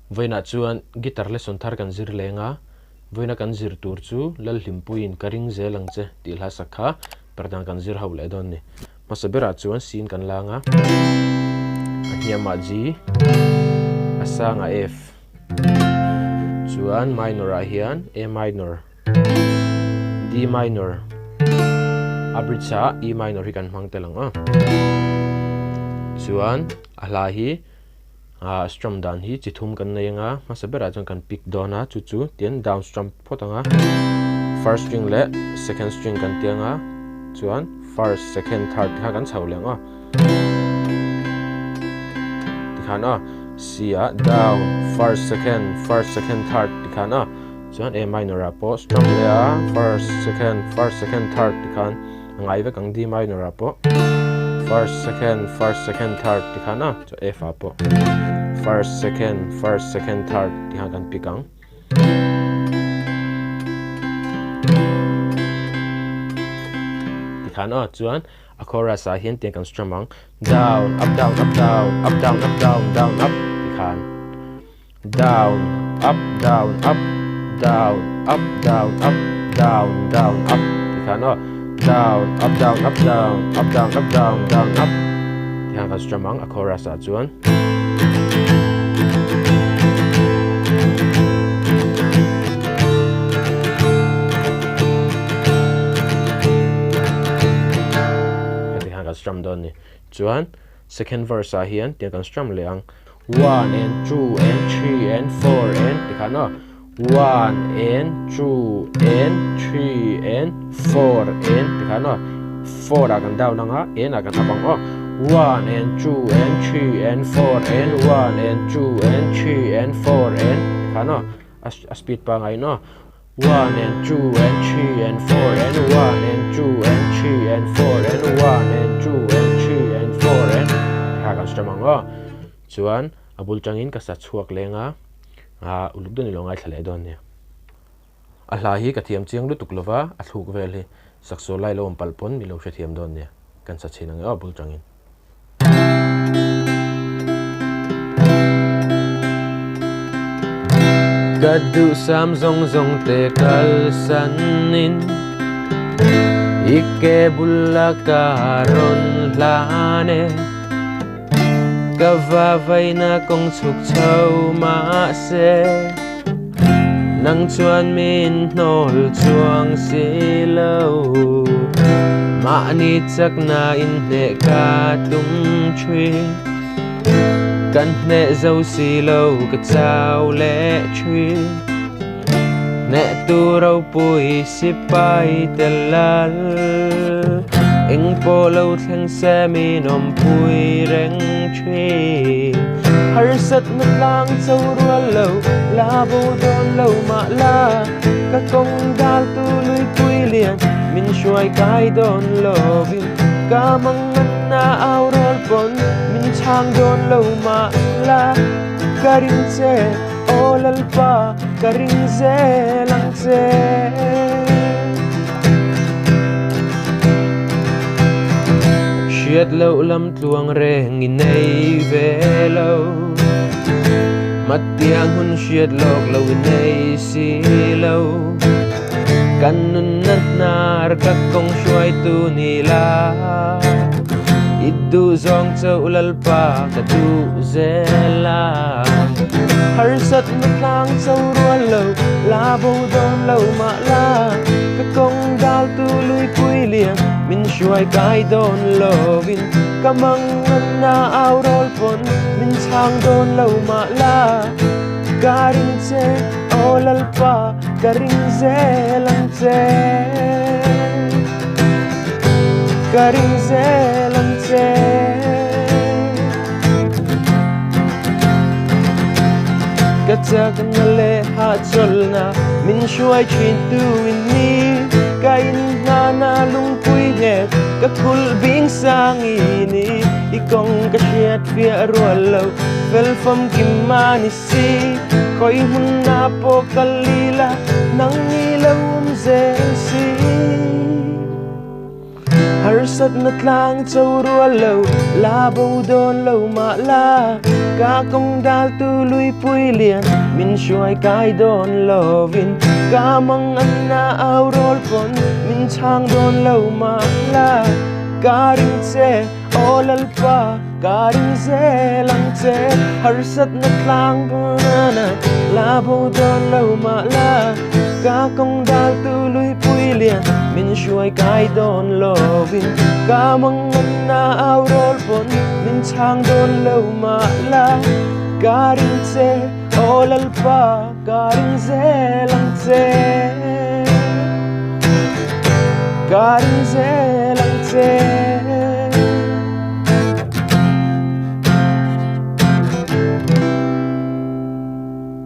voina chuan guitar le son thar kan zir lenga voina kan zir tur chu lalhlimpuii in karing zelang che ti hla sakha perhdan kan zir ho le don ni masabera chuan sin kan langa ahniama G asanga F chuan minor a hian A minor D minor abritsa E minor hi kan hmang telang a chuan ahla hi strum dan hi chithum kan neinga masabera chuan kan pick dona chu tian down strum photanga first string le second string kan tianga chuan first second third kha kan chho lenga tikhana C a down first second third tikhana chuan A minor a po strum le a first second third tikhan ngai ve kang D minor a po first second third tikhana chu F a po first second third tikhan kan pikang tikhana chuan a chorus a hian tiang kan strumang down up down up down up down up down down up tikhan down up down up down up down up down down up tikhana down up down up down up down up down down up tiang kan strumang a chorus a chuan strum don ni chuan second verse a hian tiang kan strum leang 1 and 2 and 3 and 4 and tikhana 1 and 2 and 3 and 4 and tikhana 4 a kan down anga n a kan abang 1 and 2 and 3 and 4 and 1 and 2 and 3 and 4 and tikhana a speed pa ngai no 1 and 2 and 3 and 4 and 1 and 2 and 3 and 4 and 1 and 2 and 3 and 4 and ha kan stramang chuan abul changin ka sa chuak lenga uluk don ilongai thlale don ne a hla hi ka thiam chiang lu tuklova a thluk vel hi sakso lai lo palpon milo hre thiam don ne kan sa chinang abul changin Kadu sam zong zong te kal sanin Ike bulla karon lane Kavavay na kong chuk chau ma se Nang chuan min nol chuang silaw Ma ni chak na in ne ka tum chui Kan ne dâu xì lâu cái chào lẽ truy nè tu rau bùi xì bay tê lal anh po lâu thang xe mi nom bùi reng truy har sat mất lang châu rua lâu la bù đôn lâu mà la các công đal tu lui bùi liền mình xuôi cái đôn lovin ca mang na ao rol pon min chang don lo ma la karing se olal pa karing se lang se shiat lo lam tuang reng in nei ve lo matiang hun shiat lok lo in nei si lo kanun nat nar các công xuôi tu ni la Idu zong châu lal pa ka tu zela har sat mat lang châu rua lâu la bo don lâu ma la ka kong dal tu lui pui liang min shuai kai don lovin kamang na au rol pon min chang don lâu ma la karing se o lal pa karing zelang se karing zelang se Katsak na le ha chol na min shuai chin tu in ni kain na lung pui ne ka kul bing sang ini ikong ka shiat via rualo vel fam kimani si koi hun na po kalila nang ilawum zel si harsat na tlang châu rua lâu la bầu đôn lâu mà la ca công dal tu lui pui liền min shuai kai đôn lâu vin ca mang an na ao rol pon min chang đôn lâu mà la ca ring che olalpa ca ring ze lang che harsat na tlang na la bầu đôn lâu mà la ca công dal tu lui pui liền min shuai kai đôn lâu vin ca mang an na ao rol pon min chang đôn lâu mà la ca ring che olalpa ca ring ze lang che